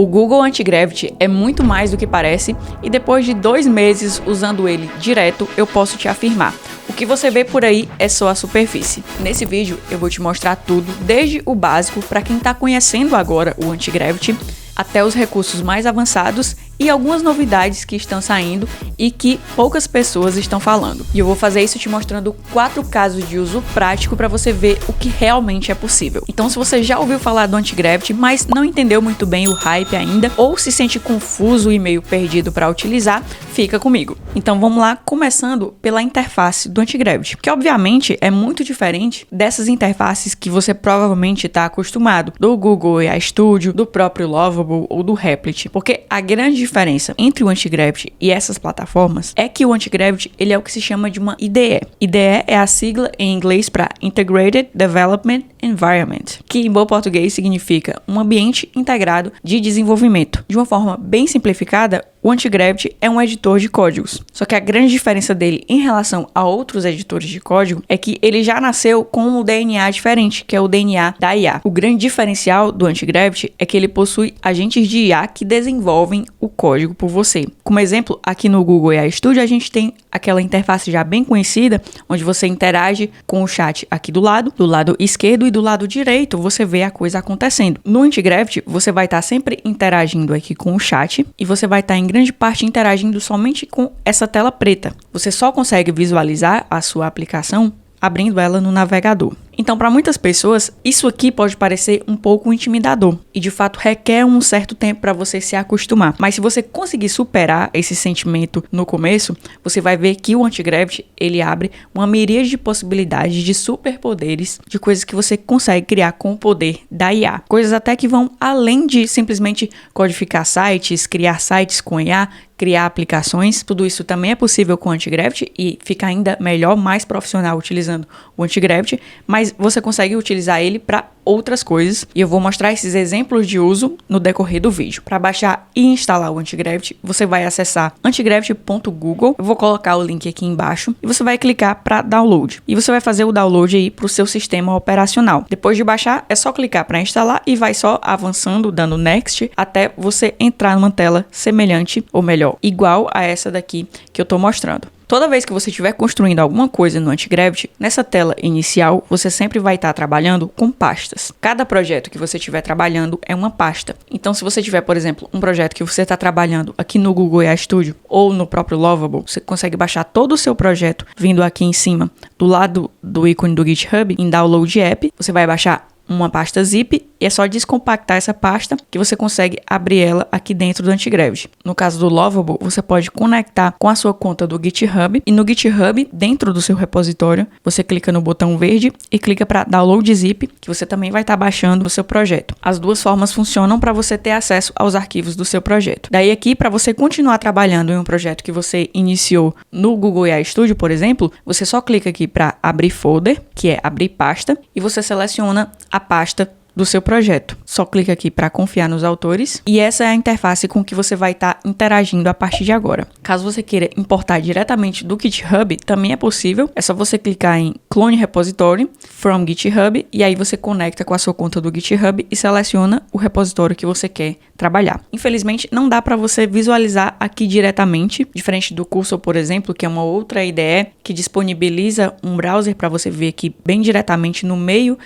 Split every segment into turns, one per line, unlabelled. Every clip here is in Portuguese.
O Google Anti-Gravity é muito mais do que parece e depois de 2 meses usando ele direto, eu posso te afirmar. O que você vê por aí é só a superfície. Nesse vídeo eu vou te mostrar tudo, desde o básico para quem está conhecendo agora o Anti-Gravity, até os recursos mais avançados e algumas novidades que estão saindo e que poucas pessoas estão falando. E eu vou fazer isso te mostrando 4 casos de uso prático para você ver o que realmente é possível. Então, se você já ouviu falar do Anti-Gravity, mas não entendeu muito bem o hype ainda, ou se sente confuso e meio perdido para utilizar, fica comigo. Então vamos lá, começando pela interface do Anti-Gravity, que obviamente é muito diferente dessas interfaces que você provavelmente está acostumado, do Google AI Studio, do próprio Lovable ou do Replit, porque a grande diferença entre o Anti-Gravity e essas plataformas é que o Anti-Gravity ele é o que se chama de uma IDE. IDE é a sigla em inglês para Integrated Development Environment, que em bom português significa um ambiente integrado de desenvolvimento. De uma forma bem simplificada, o Anti-Gravity é um editor de códigos. Só que a grande diferença dele em relação a outros editores de código é que ele já nasceu com um DNA diferente, que é o DNA da IA. O grande diferencial do Anti-Gravity é que ele possui agentes de IA que desenvolvem o código por você. Como exemplo, aqui no Google AI Studio a gente tem aquela interface já bem conhecida, onde você interage com o chat aqui do lado esquerdo e do lado direito você vê a coisa acontecendo. No Anti-Gravity você vai estar sempre interagindo aqui com o chat e você vai estar em grande parte interagindo somente com essa tela preta. Você só consegue visualizar a sua aplicação abrindo ela no navegador. Então, para muitas pessoas, isso aqui pode parecer um pouco intimidador e, de fato, requer um certo tempo para você se acostumar. Mas se você conseguir superar esse sentimento no começo, você vai ver que o Anti-Gravity, ele abre uma miríade de possibilidades de superpoderes, de coisas que você consegue criar com o poder da IA. Coisas até que vão além de simplesmente codificar sites, criar sites com IA, criar aplicações. Tudo isso também é possível com o Anti-Gravity e fica ainda melhor, mais profissional utilizando o Anti-Gravity, mas você consegue utilizar ele para outras coisas e eu vou mostrar esses exemplos de uso no decorrer do vídeo. Para baixar e instalar o Anti-Gravity, você vai acessar antigravity.google, eu vou colocar o link aqui embaixo e você vai clicar para download e você vai fazer o download aí para o seu sistema operacional. Depois de baixar, é só clicar para instalar e vai só avançando, dando next, até você entrar numa tela semelhante, ou melhor, igual a essa daqui que eu estou mostrando. Toda vez que você estiver construindo alguma coisa no Anti-Gravity, nessa tela inicial, você sempre vai estar trabalhando com pastas. Cada projeto que você estiver trabalhando é uma pasta. Então, se você tiver, por exemplo, um projeto que você está trabalhando aqui no Google AI Studio ou no próprio Lovable, você consegue baixar todo o seu projeto vindo aqui em cima, do lado do ícone do GitHub, em Download App. Você vai baixar uma pasta zip e é só descompactar essa pasta que você consegue abrir ela aqui dentro do Anti-Gravity. No caso do Lovable, você pode conectar com a sua conta do GitHub e no GitHub, dentro do seu repositório, você clica no botão verde e clica para Download Zip, que você também vai estar baixando o seu projeto. As duas formas funcionam para você ter acesso aos arquivos do seu projeto. Daí aqui, para você continuar trabalhando em um projeto que você iniciou no Google AI Studio, por exemplo, você só clica aqui para abrir folder, que é abrir pasta, e você seleciona a pasta do seu projeto. Só clica aqui para confiar nos autores e essa é a interface com que você vai estar interagindo a partir de agora. Caso você queira importar diretamente do GitHub, também é possível. É só você clicar em Clone Repository from GitHub e aí você conecta com a sua conta do GitHub e seleciona o repositório que você quer trabalhar. Infelizmente, não dá para você visualizar aqui diretamente, diferente do Cursor, por exemplo, que é uma outra IDE que disponibiliza um browser para você ver aqui bem diretamente no meio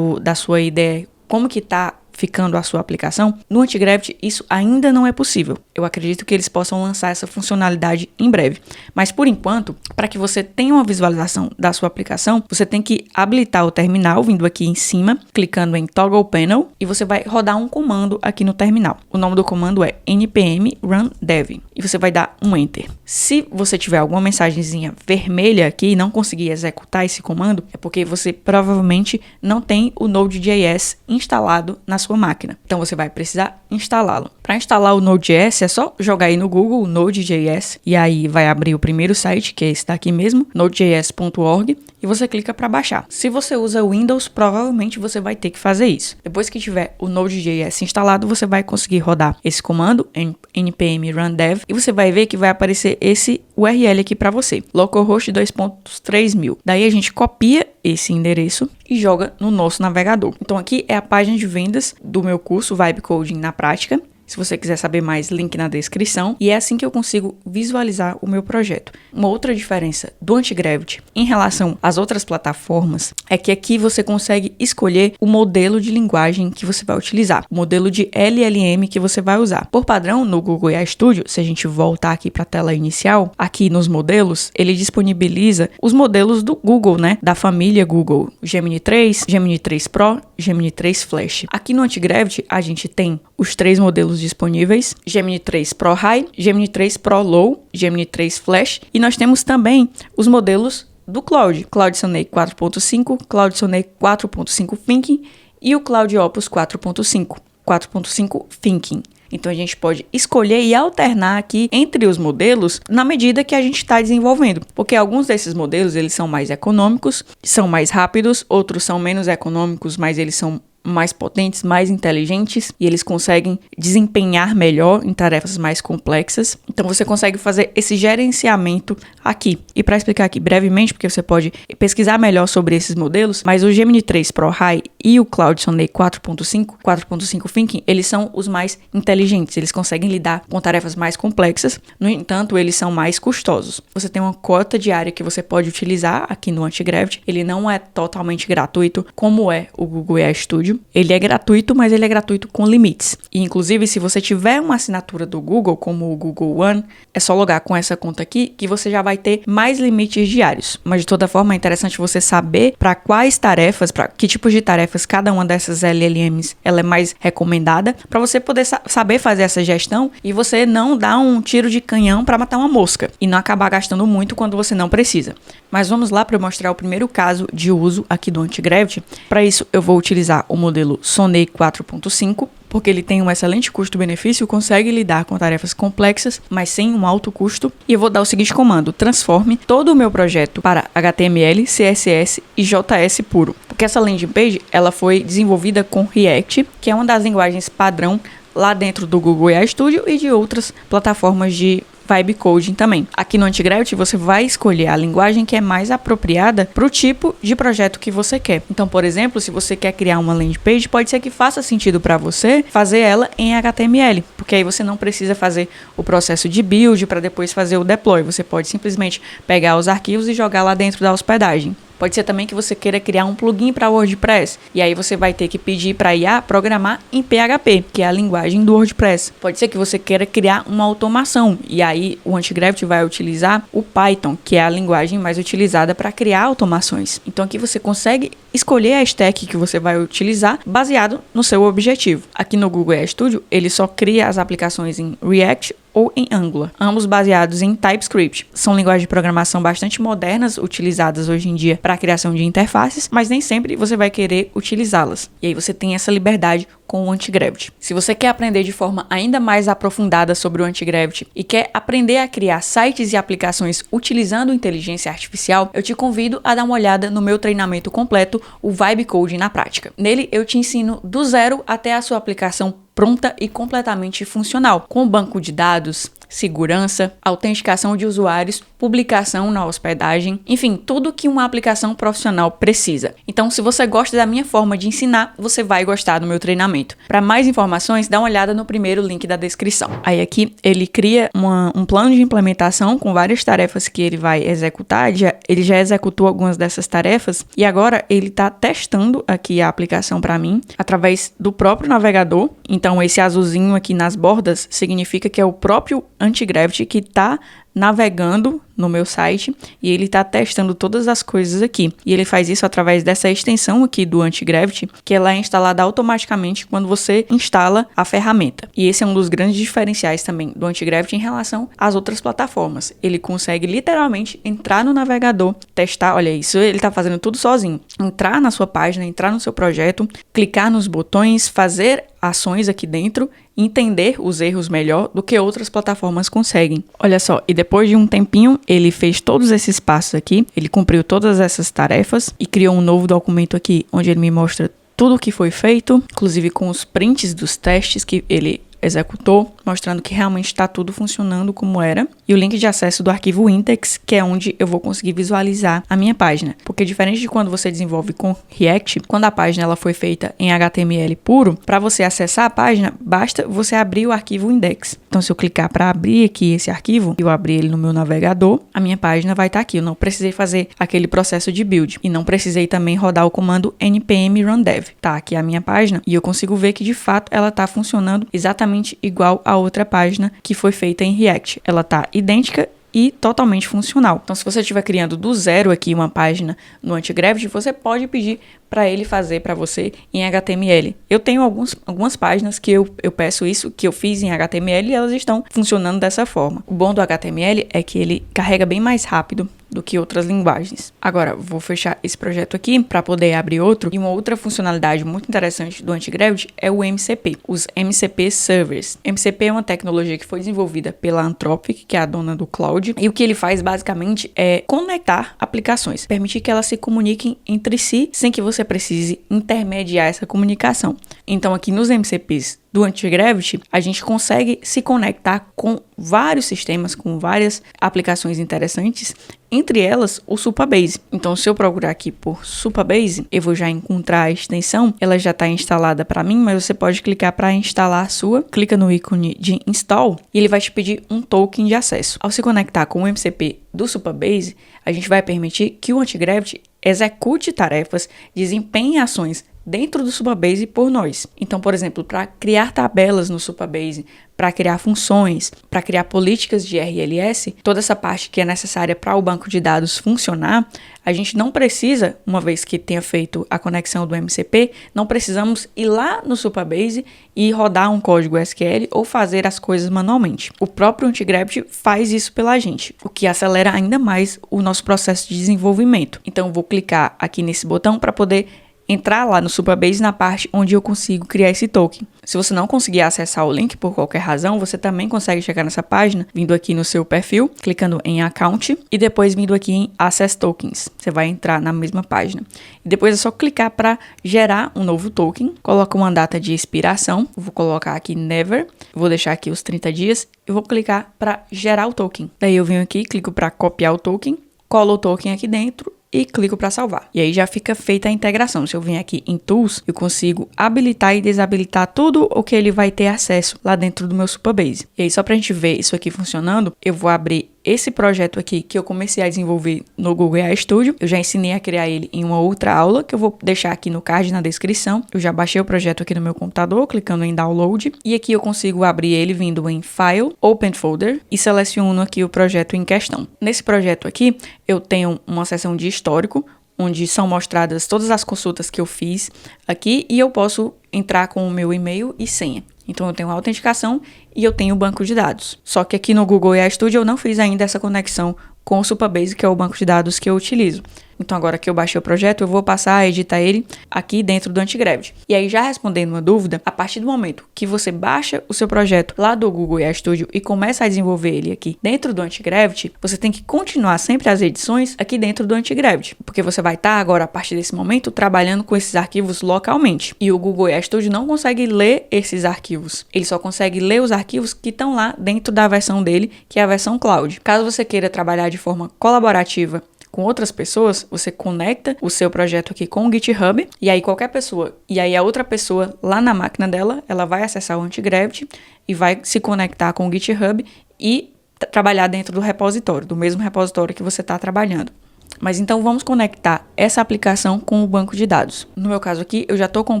da sua IDE como que está ficando a sua aplicação. No Anti-Gravity isso ainda não é possível. Eu acredito que eles possam lançar essa funcionalidade em breve. Mas por enquanto, para que você tenha uma visualização da sua aplicação, você tem que habilitar o terminal vindo aqui em cima, clicando em Toggle Panel e você vai rodar um comando aqui no terminal. O nome do comando é npm run dev e você vai dar um Enter. Se você tiver alguma mensagenzinha vermelha aqui e não conseguir executar esse comando, é porque você provavelmente não tem o Node.js instalado na sua máquina. Então você vai precisar instalá-lo. Para instalar o Node.js é só jogar aí no Google Node.js e aí vai abrir o primeiro site, que é esse daqui mesmo, nodejs.org, e você clica para baixar. Se você usa Windows, provavelmente você vai ter que fazer isso. Depois que tiver o Node.js instalado, você vai conseguir rodar esse comando, npm run dev, e você vai ver que vai aparecer esse URL aqui para você, localhost 2.3000. Daí a gente copia esse endereço e joga no nosso navegador. Então aqui é a página de vendas do meu curso Vibe Coding na prática. Se você quiser saber mais, link na descrição. E é assim que eu consigo visualizar o meu projeto. Uma outra diferença do Antigravity em relação às outras plataformas é que aqui você consegue escolher o modelo de linguagem que você vai utilizar, o modelo de LLM que você vai usar. Por padrão, no Google AI Studio, se a gente voltar aqui para a tela inicial, aqui nos modelos, ele disponibiliza os modelos do Google, né? Da família Google, Gemini 3, Gemini 3 Pro, Gemini 3 Flash. Aqui no Antigravity, a gente tem os 3 modelos disponíveis, Gemini 3 Pro High, Gemini 3 Pro Low, Gemini 3 Flash, e nós temos também os modelos do Claude Sonnet 4.5, Claude Sonnet 4.5 Thinking e o Claude Opus 4.5 Thinking. Então a gente pode escolher e alternar aqui entre os modelos na medida que a gente está desenvolvendo, porque alguns desses modelos eles são mais econômicos, são mais rápidos, outros são menos econômicos, mas eles são mais potentes, mais inteligentes e eles conseguem desempenhar melhor em tarefas mais complexas. Então você consegue fazer esse gerenciamento aqui. E para explicar aqui brevemente, porque você pode pesquisar melhor sobre esses modelos, mas o Gemini 3 Pro High e o Claude Sonnet 4.5 Thinking, eles são os mais inteligentes, eles conseguem lidar com tarefas mais complexas, no entanto, eles são mais custosos. Você tem uma cota diária que você pode utilizar aqui no Antigravity, ele não é totalmente gratuito, como é o Google AI Studio. Ele é gratuito, mas ele é gratuito com limites. E, inclusive, se você tiver uma assinatura do Google, como o Google One, é só logar com essa conta aqui que você já vai ter mais limites diários. Mas, de toda forma, é interessante você saber para quais tarefas, para que tipos de tarefas cada uma dessas LLMs ela é mais recomendada, para você poder saber fazer essa gestão e você não dar um tiro de canhão para matar uma mosca e não acabar gastando muito quando você não precisa. Mas vamos lá para eu mostrar o primeiro caso de uso aqui do Antigravity. Para isso, eu vou utilizar o modelo Sonnet 4.5, porque ele tem um excelente custo-benefício, consegue lidar com tarefas complexas, mas sem um alto custo. E eu vou dar o seguinte comando: transforme todo o meu projeto para HTML, CSS e JS puro. Porque essa landing page ela foi desenvolvida com React, que é uma das linguagens padrão lá dentro do Google AI Studio e de outras plataformas de Vibe Coding também. Aqui no Antigravity você vai escolher a linguagem que é mais apropriada para o tipo de projeto que você quer. Então, por exemplo, se você quer criar uma landing page, pode ser que faça sentido para você fazer ela em HTML, porque aí você não precisa fazer o processo de build para depois fazer o deploy. Você pode simplesmente pegar os arquivos e jogar lá dentro da hospedagem. Pode ser também que você queira criar um plugin para WordPress, e aí você vai ter que pedir para a IA programar em PHP, que é a linguagem do WordPress. Pode ser que você queira criar uma automação, e aí o Antigravity vai utilizar o Python, que é a linguagem mais utilizada para criar automações. Então aqui você consegue escolher a stack que você vai utilizar baseado no seu objetivo. Aqui no Google AI Studio, ele só cria as aplicações em React ou em Angular, ambos baseados em TypeScript. São linguagens de programação bastante modernas, utilizadas hoje em dia para a criação de interfaces, mas nem sempre você vai querer utilizá-las. E aí você tem essa liberdade com o Antigravity. Se você quer aprender de forma ainda mais aprofundada sobre o Antigravity e quer aprender a criar sites e aplicações utilizando inteligência artificial, eu te convido a dar uma olhada no meu treinamento completo, o Vibe Coding na prática. Nele eu te ensino do zero até a sua aplicação pronta e completamente funcional, com banco de dados, segurança, autenticação de usuários, publicação na hospedagem, enfim, tudo que uma aplicação profissional precisa. Então, se você gosta da minha forma de ensinar, você vai gostar do meu treinamento. Para mais informações, dá uma olhada no primeiro link da descrição. Aí aqui ele cria um plano de implementação com várias tarefas que ele vai executar. Ele já executou algumas dessas tarefas e agora ele está testando aqui a aplicação para mim através do próprio navegador. Então, esse azulzinho aqui nas bordas significa que é o próprio Antigravity que está navegando no meu site e ele está testando todas as coisas aqui. E ele faz isso através dessa extensão aqui do Antigravity, que ela é instalada automaticamente quando você instala a ferramenta. E esse é um dos grandes diferenciais também do Antigravity em relação às outras plataformas. Ele consegue literalmente entrar no navegador, testar, olha isso, ele está fazendo tudo sozinho. Entrar na sua página, entrar no seu projeto, clicar nos botões, fazer ações aqui dentro, entender os erros melhor do que outras plataformas conseguem. Olha só, e depois de um tempinho, ele fez todos esses passos aqui, ele cumpriu todas essas tarefas e criou um novo documento aqui, onde ele me mostra tudo o que foi feito, inclusive com os prints dos testes que ele executor, mostrando que realmente está tudo funcionando como era, e o link de acesso do arquivo index, que é onde eu vou conseguir visualizar a minha página. Porque diferente de quando você desenvolve com React, quando a página ela foi feita em HTML puro, para você acessar a página, basta você abrir o arquivo index. Então, se eu clicar para abrir aqui esse arquivo, eu abrir ele no meu navegador, a minha página vai estar aqui. Eu não precisei fazer aquele processo de build e não precisei também rodar o comando npm run dev. Tá aqui a minha página e eu consigo ver que de fato ela está funcionando exatamente igual a outra página que foi feita em React. Ela está idêntica e totalmente funcional. Então, se você estiver criando do zero aqui uma página no Antigravity, você pode pedir para ele fazer para você em HTML. Eu tenho algumas páginas que eu peço isso, que eu fiz em HTML e elas estão funcionando dessa forma. O bom do HTML é que ele carrega bem mais rápido do que outras linguagens. Agora, vou fechar esse projeto aqui para poder abrir outro. E uma outra funcionalidade muito interessante do Antigravity é o MCP, os MCP Servers. MCP é uma tecnologia que foi desenvolvida pela Anthropic, que é a dona do Cloud, e o que ele faz basicamente é conectar aplicações, permitir que elas se comuniquem entre si sem que você precise intermediar essa comunicação. Então, aqui nos MCPs do Antigravity, a gente consegue se conectar com vários sistemas, com várias aplicações interessantes, entre elas o Supabase. Então, se eu procurar aqui por Supabase, eu vou já encontrar a extensão, ela já está instalada para mim, mas você pode clicar para instalar a sua, clica no ícone de install e ele vai te pedir um token de acesso. Ao se conectar com o MCP do Supabase, a gente vai permitir que o Antigravity execute tarefas, desempenhe ações dentro do Supabase por nós. Então, por exemplo, para criar tabelas no Supabase, para criar funções, para criar políticas de RLS, toda essa parte que é necessária para o banco de dados funcionar, a gente não precisa, uma vez que tenha feito a conexão do MCP, não precisamos ir lá no Supabase e rodar um código SQL ou fazer as coisas manualmente. O próprio Antigravity faz isso pela gente, o que acelera ainda mais o nosso processo de desenvolvimento. Então, vou clicar aqui nesse botão para poder entrar lá no Supabase na parte onde eu consigo criar esse token. Se você não conseguir acessar o link por qualquer razão, você também consegue chegar nessa página, vindo aqui no seu perfil, clicando em Account e depois vindo aqui em Access Tokens. Você vai entrar na mesma página. E depois é só clicar para gerar um novo token. Coloca uma data de expiração. Eu vou colocar aqui Never. Vou deixar aqui os 30 dias. Eu vou clicar para gerar o token. Daí eu venho aqui, clico para copiar o token, colo o token aqui dentro e clico para salvar. E aí já fica feita a integração. Se eu vim aqui em Tools, eu consigo habilitar e desabilitar tudo o que ele vai ter acesso lá dentro do meu Supabase. E aí, só pra gente ver isso aqui funcionando, eu vou abrir esse projeto aqui que eu comecei a desenvolver no Google AI Studio. Eu já ensinei a criar ele em uma outra aula, que eu vou deixar aqui no card na descrição. Eu já baixei o projeto aqui no meu computador, clicando em Download. E aqui eu consigo abrir ele vindo em File, Open Folder e seleciono aqui o projeto em questão. Nesse projeto aqui, eu tenho uma seção de histórico, onde são mostradas todas as consultas que eu fiz aqui e eu posso entrar com o meu e-mail e senha. Então, eu tenho a autenticação e eu tenho o banco de dados. Só que aqui no Google AI Studio eu não fiz ainda essa conexão com o Supabase, que é o banco de dados que eu utilizo. Então, agora que eu baixei o projeto, eu vou passar a editar ele aqui dentro do Antigravity. E aí, já respondendo uma dúvida, a partir do momento que você baixa o seu projeto lá do Google AI Studio e começa a desenvolver ele aqui dentro do Antigravity, você tem que continuar sempre as edições aqui dentro do Antigravity, porque você vai estar agora, a partir desse momento, trabalhando com esses arquivos localmente. E o Google AI Studio não consegue ler esses arquivos. Ele só consegue ler os arquivos que estão lá dentro da versão dele, que é a versão Cloud. Caso você queira trabalhar de forma colaborativa com outras pessoas, você conecta o seu projeto aqui com o GitHub, e aí qualquer pessoa, e aí a outra pessoa lá na máquina dela, ela vai acessar o Antigravity e vai se conectar com o GitHub e trabalhar dentro do repositório, do mesmo repositório que você está trabalhando. Mas então vamos conectar essa aplicação com o banco de dados. No meu caso aqui, eu já estou com um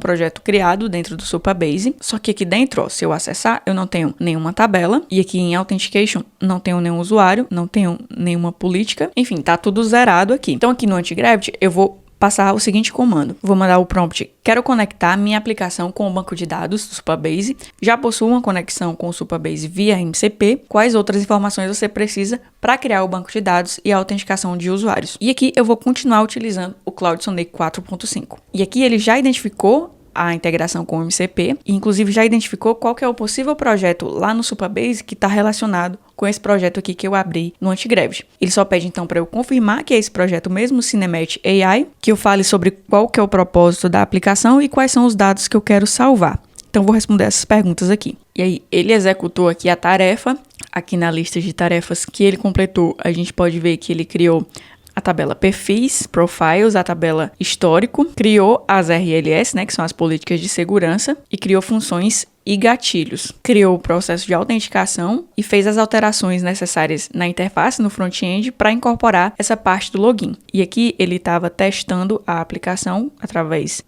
projeto criado dentro do Supabase, só que aqui dentro, ó, se eu acessar, eu não tenho nenhuma tabela, e aqui em Authentication não tenho nenhum usuário, não tenho nenhuma política, enfim, tá tudo zerado aqui. Então aqui no Antigravity eu vou passar o seguinte comando. Vou mandar o prompt: quero conectar minha aplicação com o banco de dados do Supabase. Já possuo uma conexão com o Supabase via MCP. Quais outras informações você precisa para criar o banco de dados e a autenticação de usuários? E aqui eu vou continuar utilizando o Cloud Sonnet 4.5. E aqui ele já identificou a integração com o MCP e inclusive já identificou qual que é o possível projeto lá no Supabase que está relacionado com esse projeto aqui que eu abri no Antigravity. Ele só pede então para eu confirmar que é esse projeto mesmo, Cinemat AI, que eu fale sobre qual que é o propósito da aplicação e quais são os dados que eu quero salvar. Então vou responder essas perguntas aqui. E aí, ele executou aqui a tarefa. Aqui na lista de tarefas que ele completou, a gente pode ver que ele criou a tabela perfis, profiles, a tabela histórico, criou as RLS, né, que são as políticas de segurança, e criou funções e gatilhos. Criou o processo de autenticação e fez as alterações necessárias na interface, no front-end, para incorporar essa parte do login. E aqui ele estava testando a aplicação através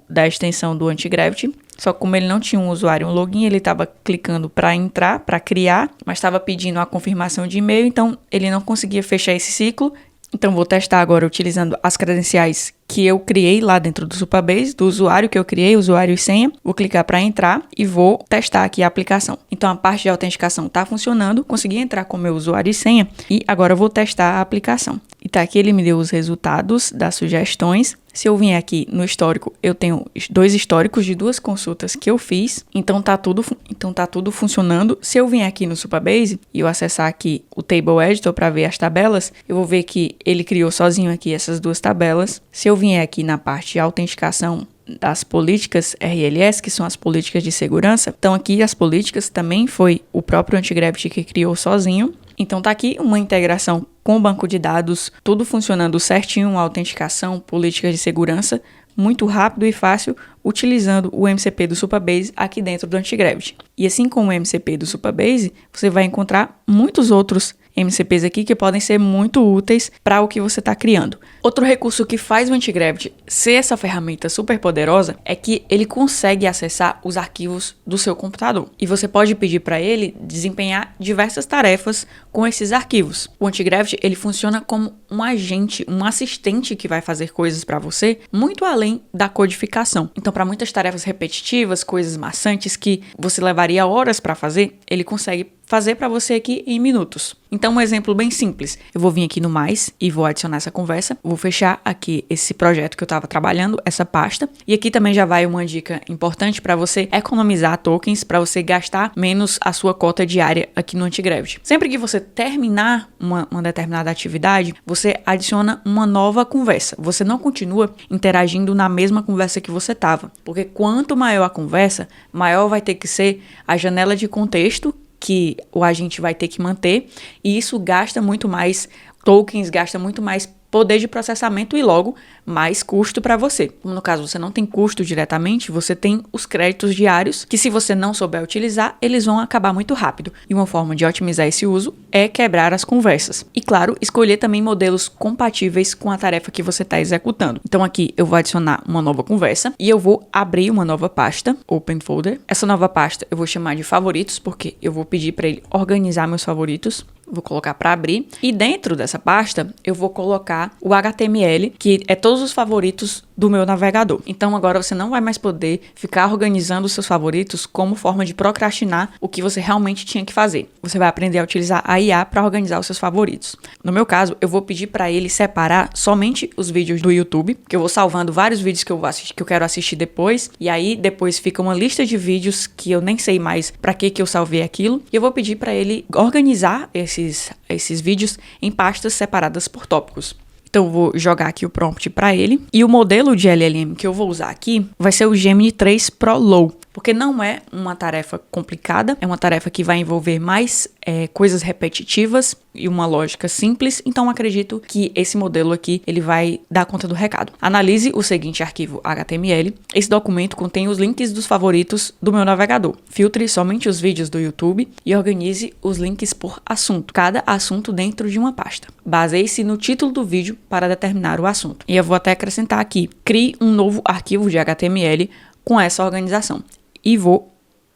da extensão do Antigravity. Só que como ele não tinha um usuário e um login, ele estava clicando para entrar, para criar, mas estava pedindo a confirmação de e-mail, então ele não conseguia fechar esse ciclo. Então vou testar agora utilizando as credenciais que eu criei lá dentro do Supabase, do usuário que eu criei, usuário e senha. Vou clicar para entrar e vou testar aqui a aplicação. Então a parte de autenticação está funcionando, consegui entrar com o meu usuário e senha e agora eu vou testar a aplicação. E tá aqui, ele me deu os resultados das sugestões. Se eu vier aqui no histórico, eu tenho 2 históricos de 2 consultas que eu fiz, então tá tudo funcionando. Se eu vier aqui no Supabase e eu acessar aqui o Table Editor para ver as tabelas, eu vou ver que ele criou sozinho aqui essas 2 tabelas. Se eu vier aqui na parte de autenticação das políticas RLS, que são as políticas de segurança, então aqui as políticas também foi o próprio Antigravity que criou sozinho. Então tá aqui uma integração com o banco de dados, tudo funcionando certinho, autenticação, políticas de segurança, muito rápido e fácil, utilizando o MCP do Supabase aqui dentro do Antigravity. E assim como o MCP do Supabase, você vai encontrar muitos outros MCPs aqui que podem ser muito úteis para o que você está criando. Outro recurso que faz o Antigravity ser essa ferramenta super poderosa é que ele consegue acessar os arquivos do seu computador. E você pode pedir para ele desempenhar diversas tarefas com esses arquivos. O Antigravity, ele funciona como um agente, um assistente que vai fazer coisas para você muito além da codificação. Então, para muitas tarefas repetitivas, coisas maçantes que você levaria horas para fazer, ele consegue fazer para você aqui em minutos. Então, um exemplo bem simples. Eu vou vir aqui no mais e vou adicionar essa conversa. Vou fechar aqui esse projeto que eu estava trabalhando, essa pasta. E aqui também já vai uma dica importante para você economizar tokens, para você gastar menos a sua cota diária aqui no Antigravity. Sempre que você terminar uma determinada atividade, você adiciona uma nova conversa. Você não continua interagindo na mesma conversa que você estava. Porque quanto maior a conversa, maior vai ter que ser a janela de contexto que o agente vai ter que manter, e isso gasta muito mais tokens, gasta muito mais poder de processamento e logo mais custo para você. Como no caso você não tem custo diretamente, você tem os créditos diários que, se você não souber utilizar, eles vão acabar muito rápido. E uma forma de otimizar esse uso é quebrar as conversas. E claro, escolher também modelos compatíveis com a tarefa que você está executando. Então aqui eu vou adicionar uma nova conversa e eu vou abrir uma nova pasta, Open Folder. Essa nova pasta eu vou chamar de favoritos, porque eu vou pedir para ele organizar meus favoritos. Vou colocar para abrir, e dentro dessa pasta eu vou colocar o HTML, que é todos os favoritos do meu navegador. Então agora você não vai mais poder ficar organizando os seus favoritos como forma de procrastinar o que você realmente tinha que fazer. Você vai aprender a utilizar a IA para organizar os seus favoritos. No meu caso, eu vou pedir para ele separar somente os vídeos do YouTube, que eu vou salvando vários vídeos que eu vou assistir, que eu quero assistir depois, e aí depois fica uma lista de vídeos que eu nem sei mais para que eu salvei aquilo, e eu vou pedir para ele organizar esses vídeos em pastas separadas por tópicos. Então eu vou jogar aqui o prompt para ele. E o modelo de LLM que eu vou usar aqui vai ser o Gemini 3 Pro Low, porque não é uma tarefa complicada, é uma tarefa que vai envolver mais coisas repetitivas e uma lógica simples. Então acredito que esse modelo aqui ele vai dar conta do recado. Analise o seguinte arquivo HTML. Esse documento contém os links dos favoritos do meu navegador. Filtre somente os vídeos do YouTube e organize os links por assunto, cada assunto dentro de uma pasta. Baseie-se no título do vídeo para determinar o assunto. E eu vou até acrescentar aqui: crie um novo arquivo de HTML com essa organização. E vou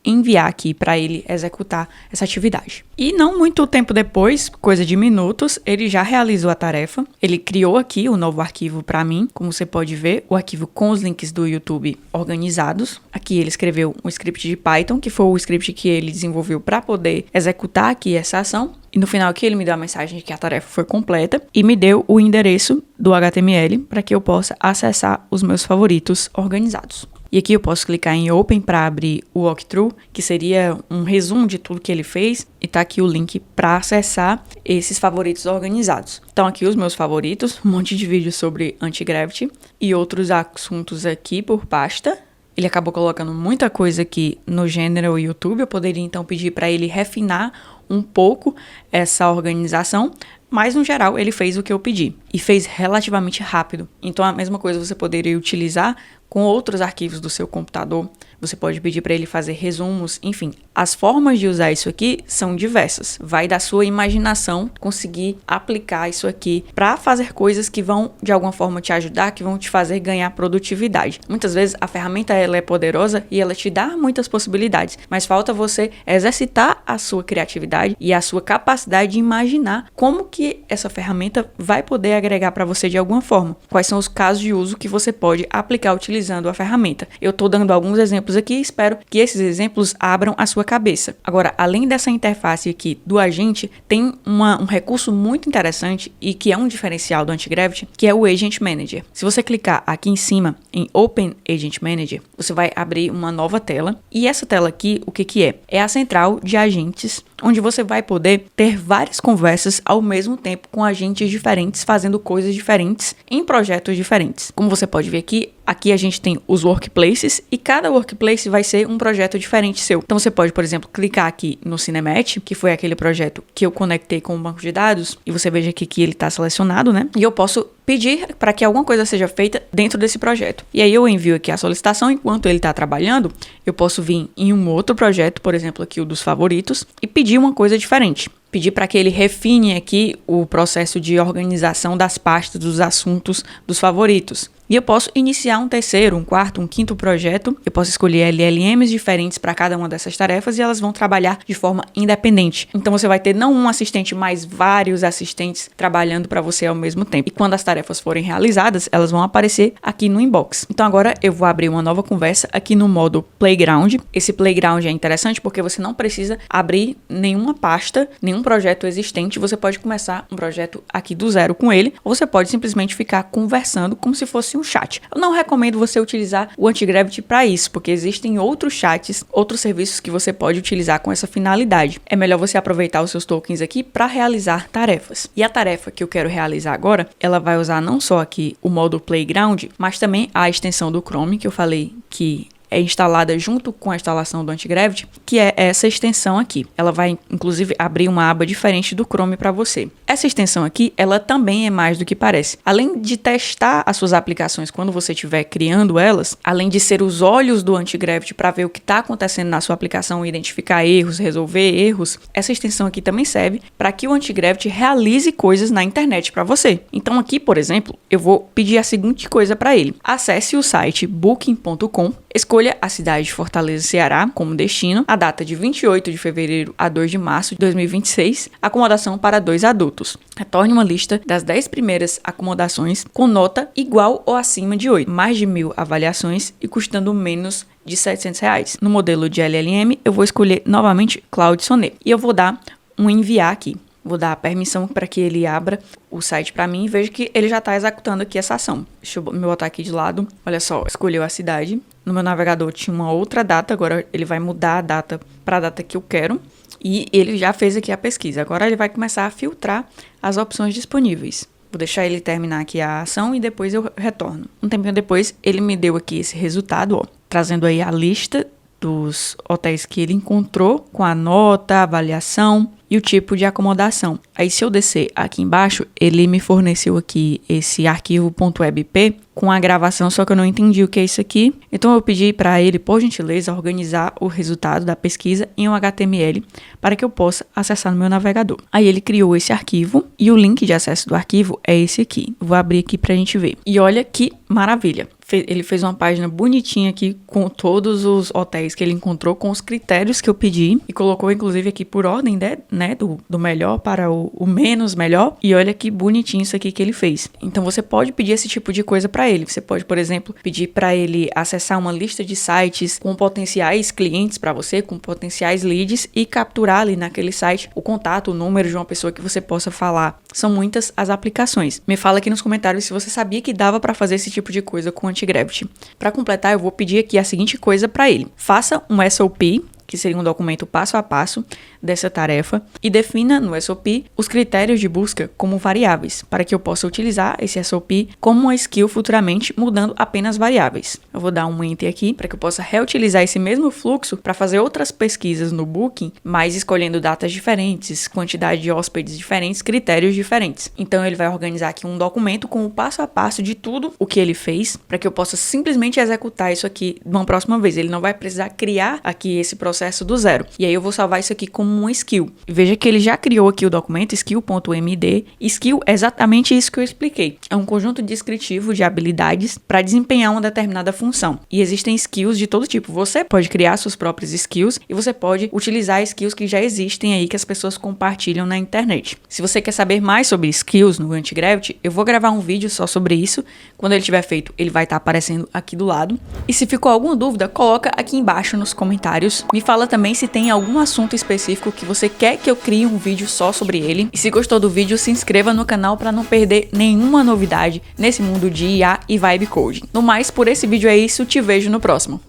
enviar aqui para ele executar essa atividade. E não muito tempo depois, coisa de minutos, ele já realizou a tarefa. Ele criou aqui o novo arquivo para mim, como você pode ver, o arquivo com os links do YouTube organizados. Aqui ele escreveu um script de Python, que foi o script que ele desenvolveu para poder executar aqui essa ação. E no final aqui ele me deu a mensagem de que a tarefa foi completa e me deu o endereço do HTML para que eu possa acessar os meus favoritos organizados. E aqui eu posso clicar em Open para abrir o walkthrough, que seria um resumo de tudo que ele fez. E tá aqui o link para acessar esses favoritos organizados. Então aqui os meus favoritos, um monte de vídeos sobre Antigravity e outros assuntos aqui por pasta. Ele acabou colocando muita coisa aqui no General YouTube. Eu poderia então pedir para ele refinar um pouco essa organização, mas no geral ele fez o que eu pedi e fez relativamente rápido. Então a mesma coisa você poderia utilizar com outros arquivos do seu computador. Você pode pedir para ele fazer resumos, enfim. As formas de usar isso aqui são diversas. Vai da sua imaginação conseguir aplicar isso aqui para fazer coisas que vão de alguma forma te ajudar, que vão te fazer ganhar produtividade. Muitas vezes a ferramenta ela é poderosa e ela te dá muitas possibilidades, mas falta você exercitar a sua criatividade e a sua capacidade de imaginar como que essa ferramenta vai poder agregar para você de alguma forma. Quais são os casos de uso que você pode aplicar utilizando a ferramenta. Eu estou dando alguns exemplos aqui e espero que esses exemplos abram a sua cabeça. Agora, além dessa interface aqui do agente, tem um recurso muito interessante e que é um diferencial do Antigravity, que é o Agent Manager. Se você clicar aqui em cima em Open Agent Manager, você vai abrir uma nova tela e essa tela aqui, o que que é? É a central de agentes, onde você vai poder ter várias conversas ao mesmo tempo com agentes diferentes, fazendo coisas diferentes em projetos diferentes. Como você pode ver aqui a gente tem os workplaces e cada workplace vai ser um projeto diferente seu. Então você pode, por exemplo, clicar aqui no Cinemat, que foi aquele projeto que eu conectei com o banco de dados, e você veja aqui que ele está selecionado, né? E eu posso pedir para que alguma coisa seja feita dentro desse projeto. E aí eu envio aqui a solicitação, enquanto ele está trabalhando, eu posso vir em um outro projeto, por exemplo, aqui o dos favoritos, e pedir uma coisa diferente. Pedir para que ele refine aqui o processo de organização das pastas dos assuntos dos favoritos. E eu posso iniciar um terceiro, um quarto, um quinto projeto. Eu posso escolher LLMs diferentes para cada uma dessas tarefas e elas vão trabalhar de forma independente. Então você vai ter não um assistente, mas vários assistentes trabalhando para você ao mesmo tempo. E quando as tarefas forem realizadas, elas vão aparecer aqui no inbox. Então agora eu vou abrir uma nova conversa aqui no modo Playground. Esse Playground é interessante porque você não precisa abrir nenhuma pasta, nenhum projeto existente. Você pode começar um projeto aqui do zero com ele, ou você pode simplesmente ficar conversando como se fosse um chat. Eu não recomendo você utilizar o Antigravity para isso, porque existem outros chats, outros serviços que você pode utilizar com essa finalidade. É melhor você aproveitar os seus tokens aqui para realizar tarefas. E a tarefa que eu quero realizar agora, ela vai usar não só aqui o modo Playground, mas também a extensão do Chrome, que eu falei que é instalada junto com a instalação do Antigravity, que é essa extensão aqui. Ela vai, inclusive, abrir uma aba diferente do Chrome para você. Essa extensão aqui, ela também é mais do que parece. Além de testar as suas aplicações quando você estiver criando elas, além de ser os olhos do Antigravity para ver o que está acontecendo na sua aplicação, identificar erros, resolver erros, essa extensão aqui também serve para que o Antigravity realize coisas na internet para você. Então aqui, por exemplo, eu vou pedir a seguinte coisa para ele. Acesse o site booking.com, escolha a cidade de Fortaleza, Ceará, como destino, a data de 28 de fevereiro a 2 de março de 2026, acomodação para 2 adultos. Retorne uma lista das 10 primeiras acomodações com nota igual ou acima de 8, mais de 1.000 avaliações e custando menos de R$700. No modelo de LLM, eu vou escolher novamente Claude Sonnet e eu vou dar um enviar aqui. Vou dar a permissão para que ele abra o site para mim e veja que ele já está executando aqui essa ação. Deixa eu me botar aqui de lado. Olha só, escolheu a cidade. No meu navegador tinha uma outra data, agora ele vai mudar a data para a data que eu quero. E ele já fez aqui a pesquisa. Agora ele vai começar a filtrar as opções disponíveis. Vou deixar ele terminar aqui a ação e depois eu retorno. Um tempinho depois, ele me deu aqui esse resultado, ó, trazendo aí a lista dos hotéis que ele encontrou com a nota, a avaliação e o tipo de acomodação. Aí se eu descer aqui embaixo, ele me forneceu aqui esse arquivo .webp com a gravação, só que eu não entendi o que é isso aqui. Então eu pedi para ele, por gentileza, organizar o resultado da pesquisa em um HTML para que eu possa acessar no meu navegador. Aí ele criou esse arquivo e o link de acesso do arquivo é esse aqui. Vou abrir aqui pra gente ver. E olha que maravilha. Ele fez uma página bonitinha aqui com todos os hotéis que ele encontrou, com os critérios que eu pedi e colocou inclusive aqui por ordem, né, do melhor para o menos melhor. E olha que bonitinho isso aqui que ele fez. Então você pode pedir esse tipo de coisa para ele. Você pode, por exemplo, pedir para ele acessar uma lista de sites com potenciais clientes para você, com potenciais leads e capturar ali naquele site o contato, o número de uma pessoa que você possa falar. São muitas as aplicações. Me fala aqui nos comentários se você sabia que dava para fazer esse tipo de coisa com o Antigravity. Para completar, eu vou pedir aqui a seguinte coisa para ele. Faça um SOP que seria um documento passo a passo dessa tarefa, e defina no SOP os critérios de busca como variáveis, para que eu possa utilizar esse SOP como uma skill futuramente, mudando apenas variáveis. Eu vou dar um enter aqui para que eu possa reutilizar esse mesmo fluxo para fazer outras pesquisas no Booking, mas escolhendo datas diferentes, quantidade de hóspedes diferentes, critérios diferentes. Então ele vai organizar aqui um documento com o passo a passo de tudo o que ele fez, para que eu possa simplesmente executar isso aqui uma próxima vez. Ele não vai precisar criar aqui esse processo do zero. E aí eu vou salvar isso aqui como uma skill. Veja que ele já criou aqui o documento skill.md. Skill é exatamente isso que eu expliquei. É um conjunto descritivo de habilidades para desempenhar uma determinada função. E existem skills de todo tipo. Você pode criar suas próprias skills e você pode utilizar skills que já existem aí, que as pessoas compartilham na internet. Se você quer saber mais sobre skills no Antigravity, eu vou gravar um vídeo só sobre isso. Quando ele tiver feito, ele vai estar aparecendo aqui do lado. E se ficou alguma dúvida, coloca aqui embaixo nos comentários. Me fala também se tem algum assunto específico que você quer que eu crie um vídeo só sobre ele. E se gostou do vídeo, se inscreva no canal para não perder nenhuma novidade nesse mundo de IA e Vibe Coding. No mais, por esse vídeo é isso, te vejo no próximo.